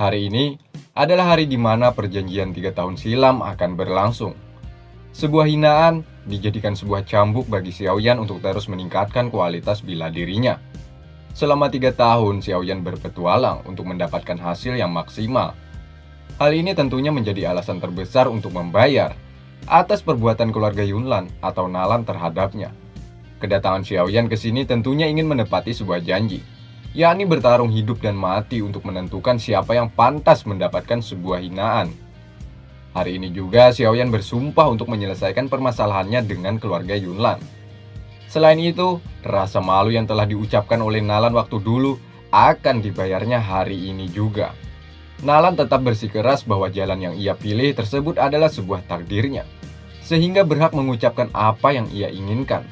Hari ini adalah hari di mana perjanjian 3 tahun silam akan berlangsung. Sebuah hinaan dijadikan sebuah cambuk bagi Xiaoyan untuk terus meningkatkan kualitas bela dirinya. Selama 3 tahun, Xiaoyan berpetualang untuk mendapatkan hasil yang maksimal. Hal ini tentunya menjadi alasan terbesar untuk membayar atas perbuatan keluarga Yunlan atau Nalan terhadapnya. Kedatangan Xiaoyan ke sini tentunya ingin menepati sebuah janji, yakni bertarung hidup dan mati untuk menentukan siapa yang pantas mendapatkan sebuah hinaan. Hari ini juga Xiaoyan bersumpah untuk menyelesaikan permasalahannya dengan keluarga Yunlan. Selain itu, rasa malu yang telah diucapkan oleh Nalan waktu dulu akan dibayarnya hari ini juga. Nalan tetap bersikeras bahwa jalan yang ia pilih tersebut adalah sebuah takdirnya, sehingga berhak mengucapkan apa yang ia inginkan.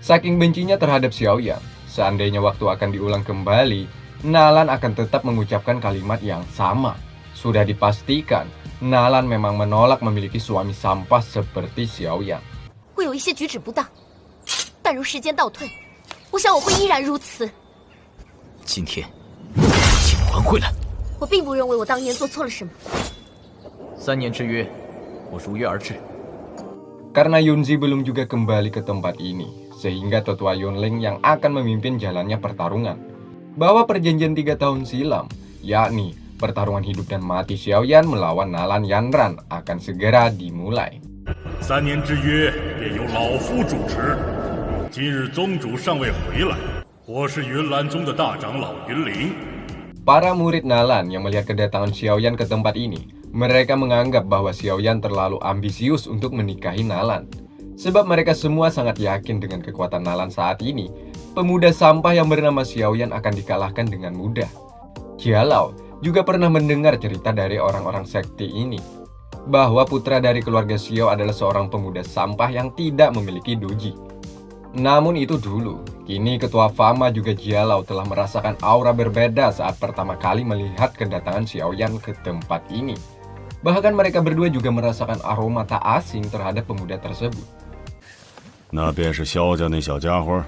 Saking bencinya terhadap Xiaoyan, seandainya waktu akan diulang kembali, Nalan akan tetap mengucapkan kalimat yang sama. Sudah dipastikan, Nalan memang menolak memiliki suami sampah seperti Xiaoyan. 我有一些举止不当，但如时间倒退，我想我会依然如此。今天，请还回来。我并不认为我当年做错了什么。3年之约，我如约而至。 Karena Yunzi belum juga kembali ke tempat ini, sehingga tetua Yunling yang akan memimpin jalannya pertarungan. Bahwa perjanjian 3 tahun silam, yakni pertarungan hidup dan mati Xiaoyan melawan Nalan Yanran akan segera dimulai. 3年之约便由老夫主持。今日宗主尚未回来，我是云岚宗的大长老云灵。 Para murid Nalan yang melihat kedatangan Xiaoyan ke tempat ini, mereka menganggap bahwa Xiaoyan terlalu ambisius untuk menikahi Nalan. Sebab mereka semua sangat yakin dengan kekuatan Nalan saat ini, pemuda sampah yang bernama Xiaoyan akan dikalahkan dengan mudah. Jialau juga pernah mendengar cerita dari orang-orang sekte ini, bahwa putra dari keluarga Xiao adalah seorang pemuda sampah yang tidak memiliki doji. Namun itu dulu, kini ketua Fama juga Jialau telah merasakan aura berbeda saat pertama kali melihat kedatangan Xiaoyan ke tempat ini. Bahkan mereka berdua juga merasakan aroma tak asing terhadap pemuda tersebut. 那便是萧家那小家伙。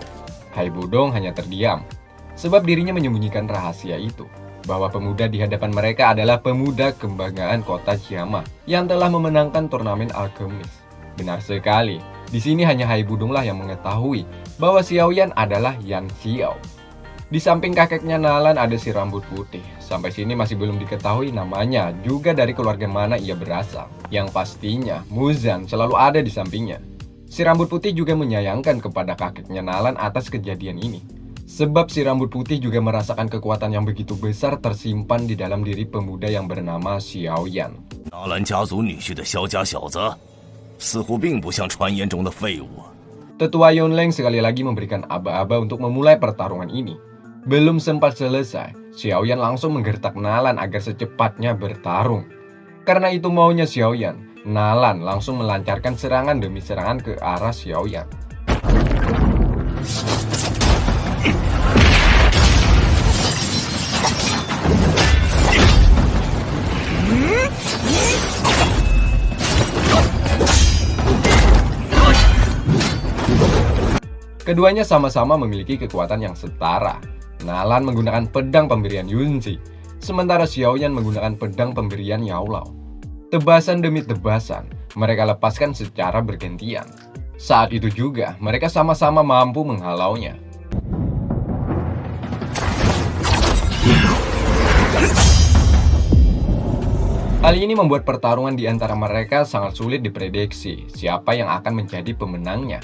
Hai Budong hanya terdiam, sebab dirinya menyembunyikan rahasia itu, bahwa pemuda di hadapan mereka adalah pemuda kebanggaan kota Jiama yang telah memenangkan turnamen alkemis. Benar sekali, di sini hanya Hai Budonglah yang mengetahui bahwa Xiaoyan adalah Yan Xiao. Di samping kakeknya Nalan ada si rambut putih. Sampai sini masih belum diketahui namanya, juga dari keluarga mana ia berasal. Yang pastinya, Muzan selalu ada di sampingnya. Si rambut putih juga menyayangkan kepada kakeknya Nalan atas kejadian ini. Sebab si rambut putih juga merasakan kekuatan yang begitu besar tersimpan di dalam diri pemuda yang bernama Xiaoyan. 纳兰家族女婿的萧家小子，似乎并不像传言中的废物。 Tetua Yunleng sekali lagi memberikan aba-aba untuk memulai pertarungan ini. Belum sempat selesai, Xiaoyan langsung menggertak Nalan agar secepatnya bertarung. Karena itu maunya Xiaoyan, Nalan langsung melancarkan serangan demi serangan ke arah Xiaoyan. Keduanya sama-sama memiliki kekuatan yang setara. Nalan menggunakan pedang pemberian Yunzi, sementara Xiaoyan menggunakan pedang pemberian Yaolao. Tebasan demi tebasan, mereka lepaskan secara bergantian. Saat itu juga, mereka sama-sama mampu menghalaunya. Hal ini membuat pertarungan di antara mereka sangat sulit diprediksi siapa yang akan menjadi pemenangnya.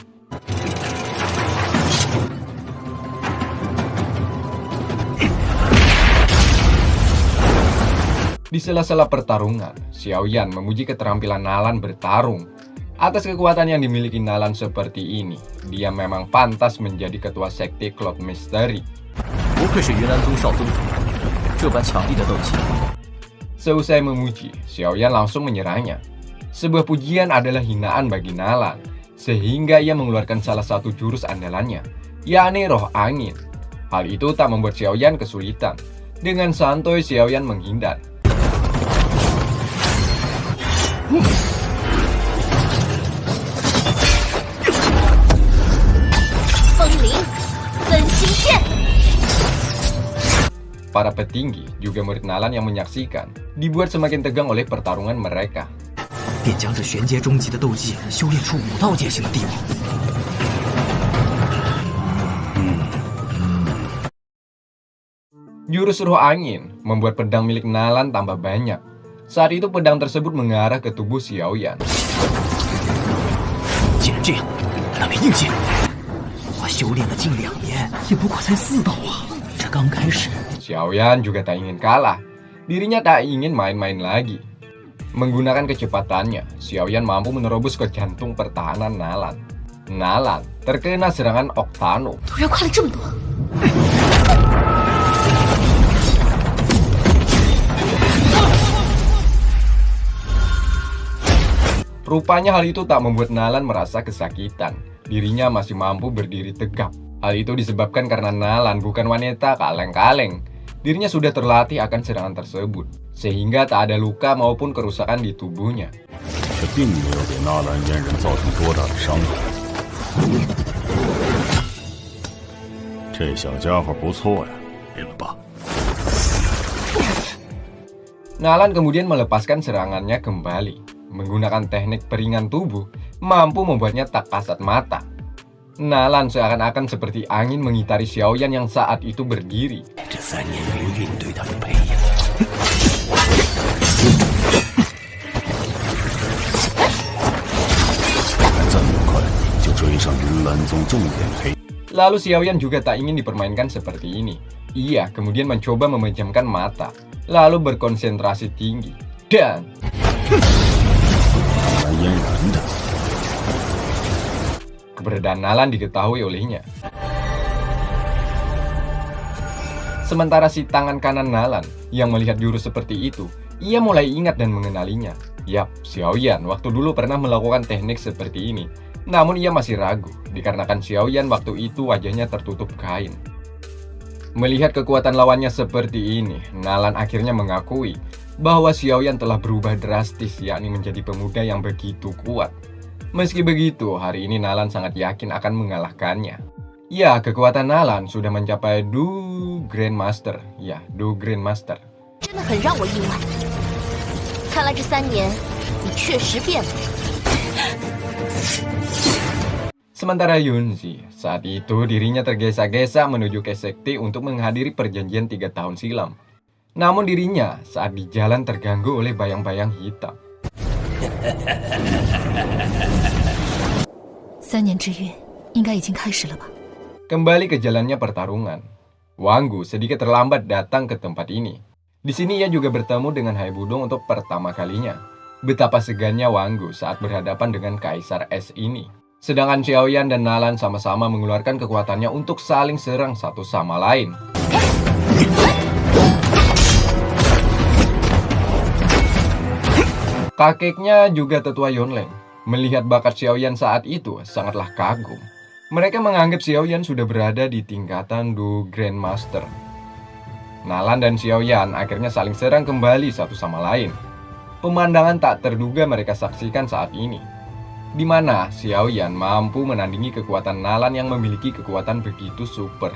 Di sela-sela pertarungan, Xiaoyan memuji keterampilan Nalan bertarung. Atas kekuatan yang dimiliki Nalan seperti ini, dia memang pantas menjadi ketua sekte Cloud Mystery. Seusai memuji, Xiaoyan langsung menyerangnya. Sebuah pujian adalah hinaan bagi Nalan, sehingga ia mengeluarkan salah satu jurus andalannya, yakni roh angin. Hal itu tak membuat Xiaoyan kesulitan. Dengan santai Xiaoyan menghindar. Para petinggi juga murid Nalan yang menyaksikan, dibuat semakin tegang oleh pertarungan mereka. 便将这玄阶中级的斗技修炼出武道阶型的地步。Jurus roh angin membuat pedang milik Nalan tambah banyak. Saat itu pedang tersebut mengarah ke tubuh Xiaoyan. 既然这样，那便硬接。我修炼了近2年，也不过才4道啊，这刚开始。 Xiaoyan juga tak ingin kalah. Dirinya tak ingin main-main lagi. Menggunakan kecepatannya, Xiaoyan mampu menerobos ke jantung pertahanan Nalan. Nalan terkena serangan Octano. 突然快了这么多， Rupanya hal itu tak membuat Nalan merasa kesakitan. Dirinya masih mampu berdiri tegap. Hal itu disebabkan karena Nalan bukan wanita kaleng-kaleng. Dirinya sudah terlatih akan serangan tersebut, sehingga tak ada luka maupun kerusakan di tubuhnya. 这并没有给纳兰嫣人造成多大的伤害。这小家伙不错呀，给了吧。 Nalan kemudian melepaskan serangannya kembali. Menggunakan teknik peringan tubuh, mampu membuatnya tak kasat mata. Nalan seakan-akan seperti angin mengitari Xiaoyan yang saat itu berdiri. 这3年云韵对他的培养， 这么快就追上云岚宗重点培。 Lalu Xiaoyan juga tak ingin dipermainkan seperti ini. Ia kemudian mencoba memejamkan mata, lalu berkonsentrasi tinggi, dan 纳兰嫣然的， keberadaan Nalan diketahui olehnya. Sementara si tangan kanan Nalan yang melihat jurus seperti itu, ia mulai ingat dan mengenalinya. Yap, Xiaoyan waktu dulu pernah melakukan teknik seperti ini. Namun ia masih ragu, dikarenakan Xiaoyan waktu itu wajahnya tertutup kain. Melihat kekuatan lawannya seperti ini, Nalan akhirnya mengakui bahwa Xiaoyan telah berubah drastis, yakni menjadi pemuda yang begitu kuat. Meski begitu, hari ini Nalan sangat yakin akan mengalahkannya. Ya, kekuatan Nalan sudah mencapai Du Grandmaster. Ya, Du Grandmaster. 真的很让我意外。看来这3年，你确实变了。 Sementara Yunzi, saat itu dirinya tergesa-gesa menuju ke sekte untuk menghadiri perjanjian 3 tahun silam. Namun dirinya saat di jalan terganggu oleh bayang-bayang hitam. 3年之约应该已经开始了吧？ Kembali ke jalannya pertarungan. Wanggu sedikit terlambat datang ke tempat ini. Di sini ia juga bertemu dengan Hai Budong untuk pertama kalinya. Betapa segannya Wanggu saat berhadapan dengan Kaisar Es ini. Sedangkan Xiaoyan dan Nalan sama-sama mengeluarkan kekuatannya untuk saling serang satu sama lain. Kakeknya juga tetua Yonleng. Melihat bakat Xiaoyan saat itu sangatlah kagum. Mereka menganggap Xiaoyan sudah berada di tingkatan Du Grandmaster. Nalan dan Xiaoyan akhirnya saling serang kembali satu sama lain. Pemandangan tak terduga mereka saksikan saat ini, di mana Xiaoyan mampu menandingi kekuatan Nalan yang memiliki kekuatan begitu super.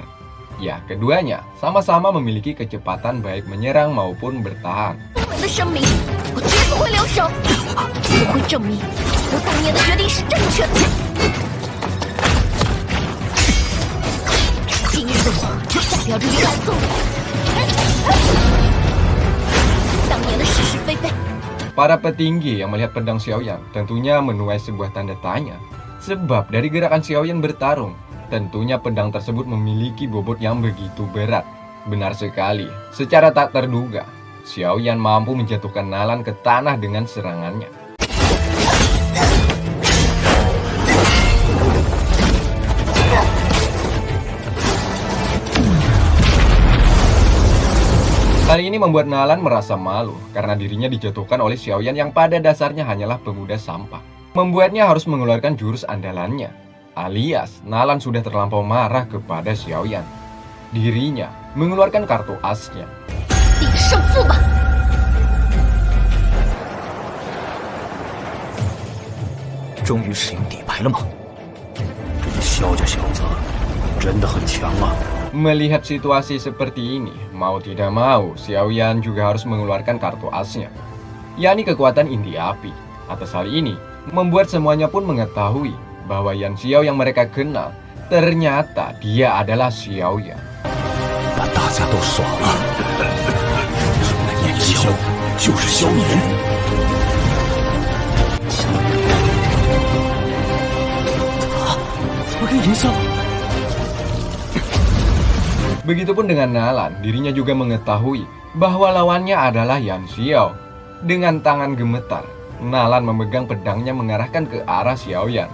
Ya, keduanya sama-sama memiliki kecepatan baik menyerang maupun bertahan. 我的生命，我绝不会留手，我会证明我当年的决定是正确的。今日的我代表着云岚宗，当年的是是非非。 Para petinggi yang melihat pedang Xiaoyan tentunya menuai sebuah tanda tanya. Sebab dari gerakan Xiaoyan bertarung, tentunya pedang tersebut memiliki bobot yang begitu berat. Benar sekali, secara tak terduga, Xiaoyan mampu menjatuhkan Nalan ke tanah dengan serangannya. Hal ini membuat Nalan merasa malu karena dirinya dijatuhkan oleh Xiaoyan yang pada dasarnya hanyalah pemuda sampah. Membuatnya harus mengeluarkan jurus andalannya, alias Nalan sudah terlampau marah kepada Xiaoyan. Dirinya mengeluarkan kartu asnya. 定胜负吧！终于使用底牌了吗？这个萧家小子真的很强啊！ Melihat situasi seperti ini, mau tidak mau, Xiaoyan juga harus mengeluarkan kartu asnya, yakni kekuatan inti api. Atas hal ini, membuat semuanya pun mengetahui bahwa Yan Xiao yang mereka kenal, ternyata dia adalah Xiaoyan. 把大家都耍了，燕萧就是萧炎。他怎么跟炎萧？ Begitupun dengan Nalan, dirinya juga mengetahui bahwa lawannya adalah Yan Xiao. Dengan tangan gemetar, Nalan memegang pedangnya mengarahkan ke arah Xiaoyan.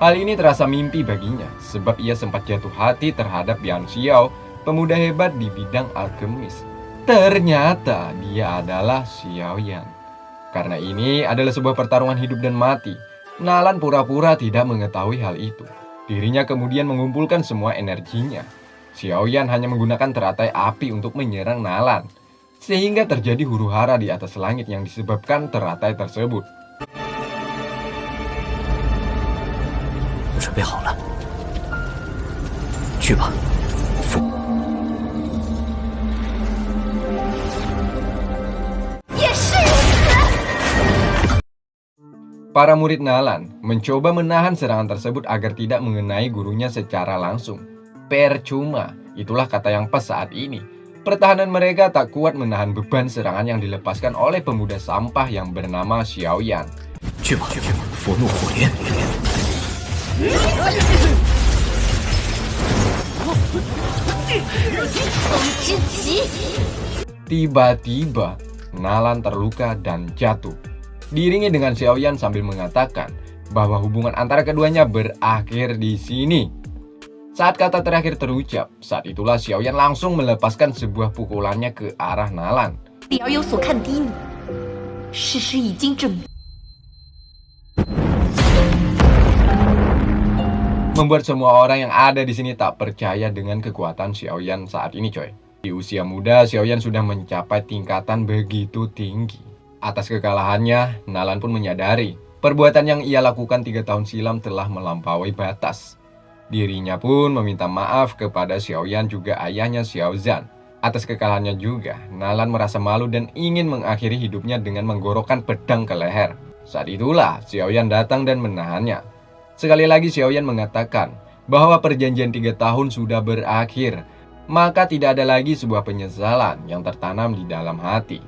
Hal ini terasa mimpi baginya, sebab ia sempat jatuh hati terhadap Yan Xiao, pemuda hebat di bidang alkemis. Ternyata dia adalah Xiaoyan. Karena ini adalah sebuah pertarungan hidup dan mati, Nalan pura-pura tidak mengetahui hal itu. Dirinya kemudian mengumpulkan semua energinya. Xiaoyan hanya menggunakan teratai api untuk menyerang Nalan, sehingga terjadi huru-hara di atas langit yang disebabkan teratai tersebut. 准备好了，去吧。 Para murid Nalan mencoba menahan serangan tersebut agar tidak mengenai gurunya secara langsung. Percuma, itulah kata yang pas saat ini. Pertahanan mereka tak kuat menahan beban serangan yang dilepaskan oleh pemuda sampah yang bernama Xiaoyan. 去吧，佛怒火莲。 Tiba-tiba, Nalan terluka dan jatuh. Diiringi dengan Xiaoyan sambil mengatakan bahwa hubungan antara keduanya berakhir di sini. Saat kata terakhir terucap, saat itulah Xiaoyan langsung melepaskan sebuah pukulannya ke arah Nalan. 弟儿有所看低你，事实已经证明。 Membuat semua orang yang ada di sini tak percaya dengan kekuatan Xiaoyan saat ini, coy. Di usia muda, Xiaoyan sudah mencapai tingkatan begitu tinggi. Atas kekalahannya, Nalan pun menyadari perbuatan yang ia lakukan 3 tahun silam telah melampaui batas. Dirinya pun meminta maaf kepada Xiaoyan juga ayahnya Xiaozan. Atas kekalahannya juga, Nalan merasa malu dan ingin mengakhiri hidupnya dengan menggorokkan pedang ke leher. Saat itulah Xiaoyan datang dan menahannya. Sekali lagi Xiaoyan mengatakan bahwa perjanjian 3 tahun sudah berakhir, maka tidak ada lagi sebuah penyesalan yang tertanam di dalam hati.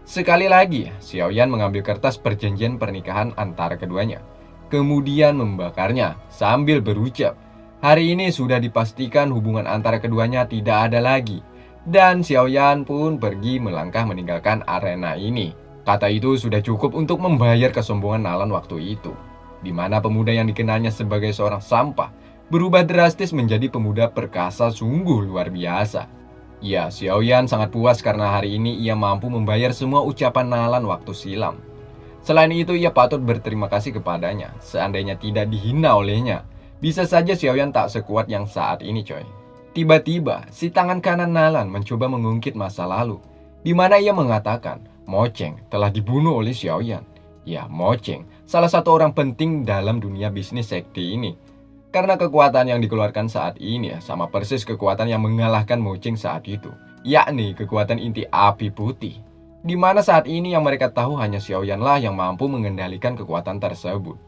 Sekali lagi, Xiaoyan mengambil kertas perjanjian pernikahan antara keduanya, kemudian membakarnya sambil berucap, hari ini sudah dipastikan hubungan antara keduanya tidak ada lagi. Dan Xiaoyan pun pergi melangkah meninggalkan arena ini. Kata itu sudah cukup untuk membayar kesombongan Nalan waktu itu, di mana pemuda yang dikenalnya sebagai seorang sampah berubah drastis menjadi pemuda perkasa sungguh luar biasa. Ya, Xiaoyan sangat puas karena hari ini ia mampu membayar semua ucapan Nalan waktu silam. Selain itu, ia patut berterima kasih kepadanya. Seandainya tidak dihina olehnya, bisa saja Xiaoyan tak sekuat yang saat ini, coy. Tiba-tiba, si tangan kanan Nalan mencoba mengungkit masa lalu, di mana ia mengatakan Mo Cheng telah dibunuh oleh Xiaoyan. Ya, Mo Cheng, salah satu orang penting dalam dunia bisnis sekte ini. Karena kekuatan yang dikeluarkan saat ini sama persis kekuatan yang mengalahkan Mo Cheng saat itu, yakni kekuatan inti api putih. Di mana saat ini yang mereka tahu hanya Xiaoyan lah yang mampu mengendalikan kekuatan tersebut.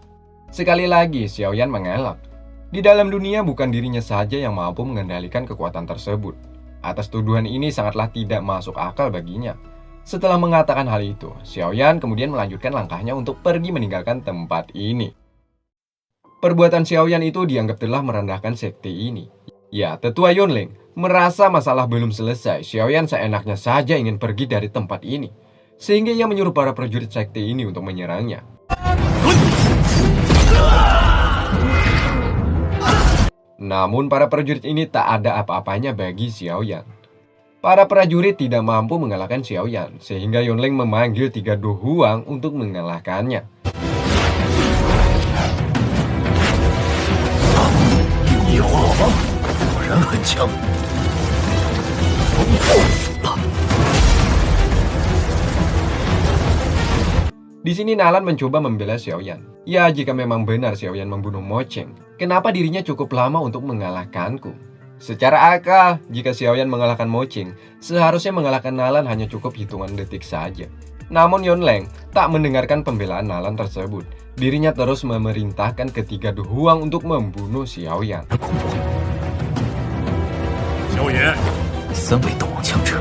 Sekali lagi Xiaoyan mengelak. Di dalam dunia bukan dirinya saja yang mampu mengendalikan kekuatan tersebut. Atas tuduhan ini sangatlah tidak masuk akal baginya. Setelah mengatakan hal itu, Xiaoyan kemudian melanjutkan langkahnya untuk pergi meninggalkan tempat ini. Perbuatan Xiaoyan itu dianggap telah merendahkan sekte ini. Ya, tetua Yunling merasa masalah belum selesai. Xiaoyan seenaknya saja ingin pergi dari tempat ini, sehingga ia menyuruh para prajurit sekte ini untuk menyerangnya. Namun para prajurit ini tak ada apa-apanya bagi Xiaoyan. Para prajurit tidak mampu mengalahkan Xiaoyan, sehingga Yunling memanggil 3 Do Huang untuk mengalahkannya. Di sini Nalan mencoba membela Xiaoyan. Ya, jika memang benar Xiaoyan membunuh Mo Cheng, kenapa dirinya cukup lama untuk mengalahkanku? Secara akal, jika Xiaoyan mengalahkan Mo Qing, seharusnya mengalahkan Nalan hanya cukup hitungan detik saja. Namun Yonleng tak mendengarkan pembelaan Nalan tersebut. Dirinya terus memerintahkan ketiga Du Huang untuk membunuh Xiaoyan. 萧炎， 3位斗王强者，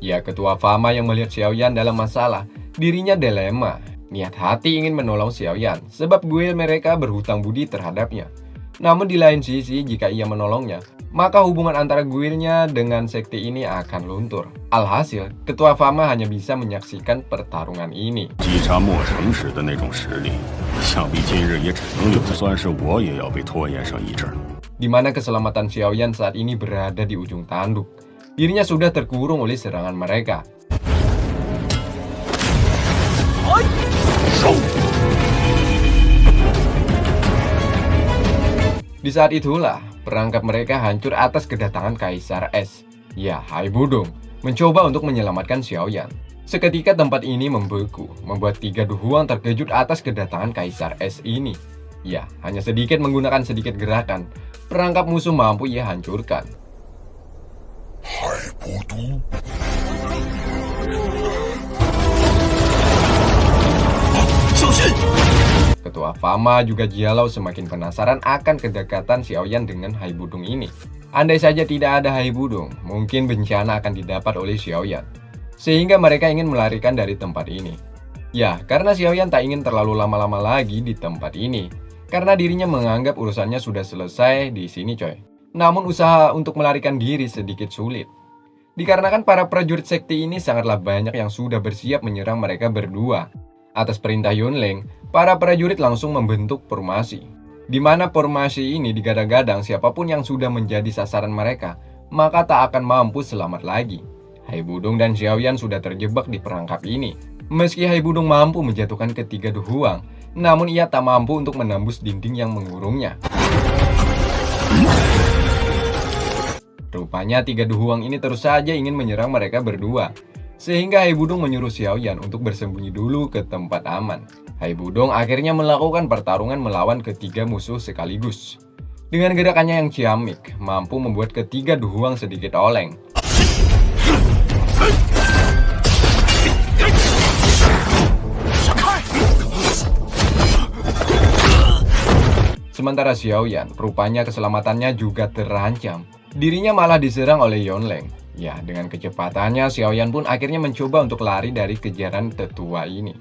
Ya, ketua Fama yang melihat Xiaoyan dalam masalah, dirinya dilema. Niat hati ingin menolong Xiaoyan, sebab guil mereka berhutang budi terhadapnya. Namun di lain sisi, jika ia menolongnya, maka hubungan antara guilnya dengan sekte ini akan luntur. Alhasil, ketua Fama hanya bisa menyaksikan pertarungan ini. 击杀墨城时的那种实力，想必今日也只能有，就算是我也要被拖延上一阵。 Di mana keselamatan Xiaoyan saat ini berada di ujung tanduk. Dirinya sudah terkurung oleh serangan mereka. Di saat itulah, perangkap mereka hancur atas kedatangan Kaisar Es. Ya, Hai Budong mencoba untuk menyelamatkan Xiaoyan. Seketika tempat ini membeku, membuat tiga Du Huang terkejut atas kedatangan Kaisar Es ini. Ya, hanya sedikit menggunakan sedikit gerakan, perangkap musuh mampu ia hancurkan. Hai Budong. Ketua Fama juga Jialau semakin penasaran akan kedekatan Xiaoyan dengan Hai Budong ini. Andai saja tidak ada Hai Budong, mungkin bencana akan didapat oleh Xiaoyan. Sehingga mereka ingin melarikan dari tempat ini. Ya, karena Xiaoyan tak ingin terlalu lama-lama lagi di tempat ini. Karena dirinya menganggap urusannya sudah selesai di sini coy. Namun usaha untuk melarikan diri sedikit sulit. Dikarenakan para prajurit sekte ini sangatlah banyak yang sudah bersiap menyerang mereka berdua. Atas perintah Yonleng, para prajurit langsung membentuk formasi. Di mana formasi ini digadang-gadang siapapun yang sudah menjadi sasaran mereka, maka tak akan mampu selamat lagi. Hai Budong dan Xiaoyan sudah terjebak di perangkap ini. Meski Hai Budong mampu menjatuhkan ketiga Du Huang, namun ia tak mampu untuk menembus dinding yang mengurungnya. Rupanya tiga Du Huang ini terus saja ingin menyerang mereka berdua. Sehingga Hai Budong menyuruh Xiaoyan untuk bersembunyi dulu ke tempat aman. Hai Budong akhirnya melakukan pertarungan melawan ketiga musuh sekaligus. Dengan gerakannya yang ciamik, mampu membuat ketiga Du Huang sedikit oleng. Sementara Xiaoyan, rupanya keselamatannya juga terancam. Dirinya malah diserang oleh Yonleng. Ya, dengan kecepatannya, Xiaoyan pun akhirnya mencoba untuk lari dari kejaran tetua ini.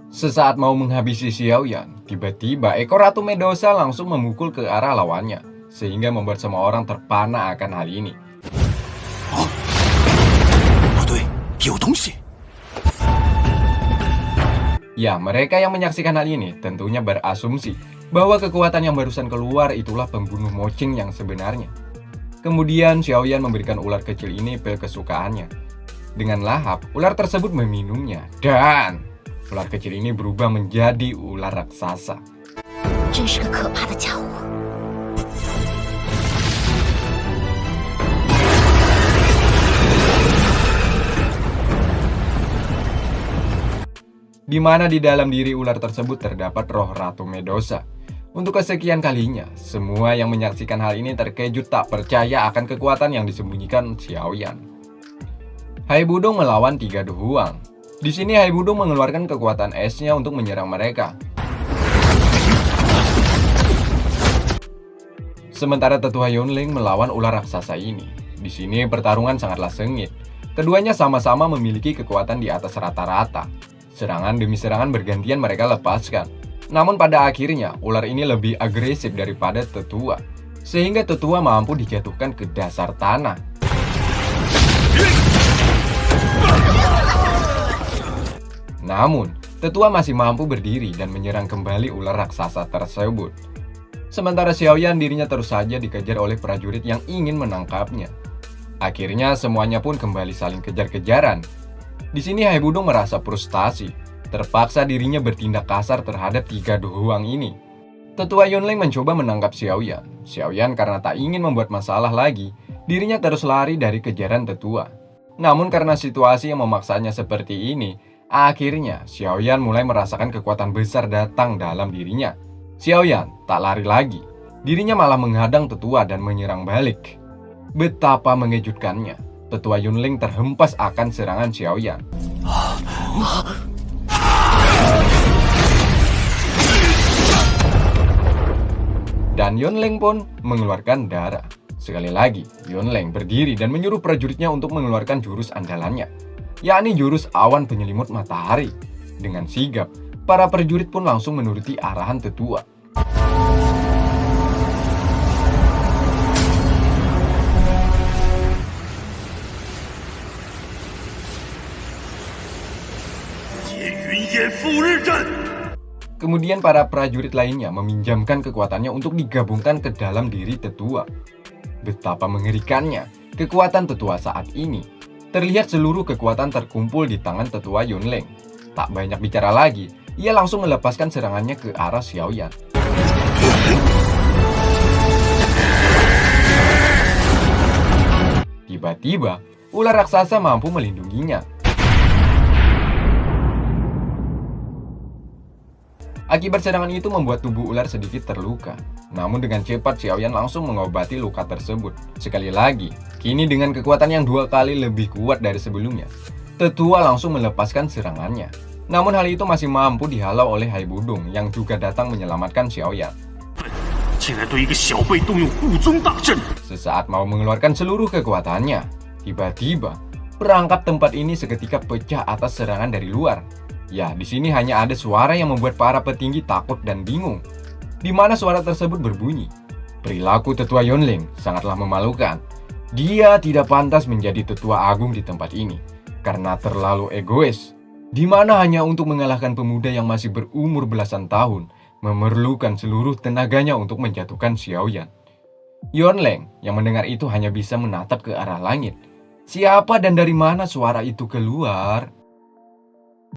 Sesaat mau menghabisi Xiaoyan, tiba-tiba ekor Ratu Medusa langsung memukul ke arah lawannya, sehingga membuat semua orang terpana akan hal ini. Ya, mereka yang menyaksikan hal ini tentunya berasumsi bahwa kekuatan yang barusan keluar itulah pembunuh Mo Qing yang sebenarnya. Kemudian Xiaoyan memberikan ular kecil ini pil kesukaannya. Dengan lahap, ular tersebut meminumnya dan ular kecil ini berubah menjadi ular raksasa. 真是个可怕的家伙。 Di mana di dalam diri ular tersebut terdapat roh Ratu Medusa. Untuk kesekian kalinya, semua yang menyaksikan hal ini terkejut tak percaya akan kekuatan yang disembunyikan Xiaoyan. Hai Budong melawan tiga Du Huang. Di sini Hai Budong mengeluarkan kekuatan esnya untuk menyerang mereka. Sementara tetua Yonleng melawan ular raksasa ini. Di sini pertarungan sangatlah sengit. Keduanya sama-sama memiliki kekuatan di atas rata-rata. Serangan demi serangan bergantian mereka lepaskan. Namun pada akhirnya, ular ini lebih agresif daripada tetua. Sehingga tetua mampu dijatuhkan ke dasar tanah. Namun, tetua masih mampu berdiri dan menyerang kembali ular raksasa tersebut. Sementara Xiaoyan dirinya terus saja dikejar oleh prajurit yang ingin menangkapnya. Akhirnya semuanya pun kembali saling kejar-kejaran. Di sini Hai Budong merasa frustasi, terpaksa dirinya bertindak kasar terhadap tiga Du Huang ini. Tetua Yonleng mencoba menangkap Xiaoyan. Xiaoyan karena tak ingin membuat masalah lagi, dirinya terus lari dari kejaran tetua. Namun karena situasi yang memaksanya seperti ini, Akhirnya, Xiaoyan mulai merasakan kekuatan besar datang dalam dirinya. Xiaoyan tak lari lagi. Dirinya malah menghadang tetua dan menyerang balik. Betapa mengejutkannya. Tetua Yunling terhempas akan serangan Xiaoyan. Dan Yunling pun mengeluarkan darah. Sekali lagi, Yunling berdiri dan menyuruh prajuritnya untuk mengeluarkan jurus andalannya, yakni jurus awan penyelimut matahari. Dengan sigap, para prajurit pun langsung menuruti arahan tetua. Kemudian para prajurit lainnya meminjamkan kekuatannya untuk digabungkan ke dalam diri tetua. Betapa mengerikannya kekuatan tetua saat ini. Terlihat seluruh kekuatan terkumpul di tangan tetua Yunling. Tak banyak bicara lagi, ia langsung melepaskan serangannya ke arah Xiaoyan. Tiba-tiba, ular raksasa mampu melindunginya. Akibat serangan itu membuat tubuh ular sedikit terluka. Namun dengan cepat Xiaoyan langsung mengobati luka tersebut. Sekali lagi, kini dengan kekuatan yang 2 kali lebih kuat dari sebelumnya, tetua langsung melepaskan serangannya. Namun hal itu masih mampu dihalau oleh Hai Budong yang juga datang menyelamatkan Xiaoyan. Sesaat mau mengeluarkan seluruh kekuatannya, tiba-tiba perangkap tempat ini seketika pecah atas serangan dari luar. Ya, di sini hanya ada suara yang membuat para petinggi takut dan bingung. Di mana suara tersebut berbunyi, perilaku tetua Yunling sangatlah memalukan. Dia tidak pantas menjadi tetua agung di tempat ini karena terlalu egois. Di mana hanya untuk mengalahkan pemuda yang masih berumur belasan tahun, memerlukan seluruh tenaganya untuk menjatuhkan Xiaoyan. Yunling yang mendengar itu hanya bisa menatap ke arah langit. Siapa dan dari mana suara itu keluar?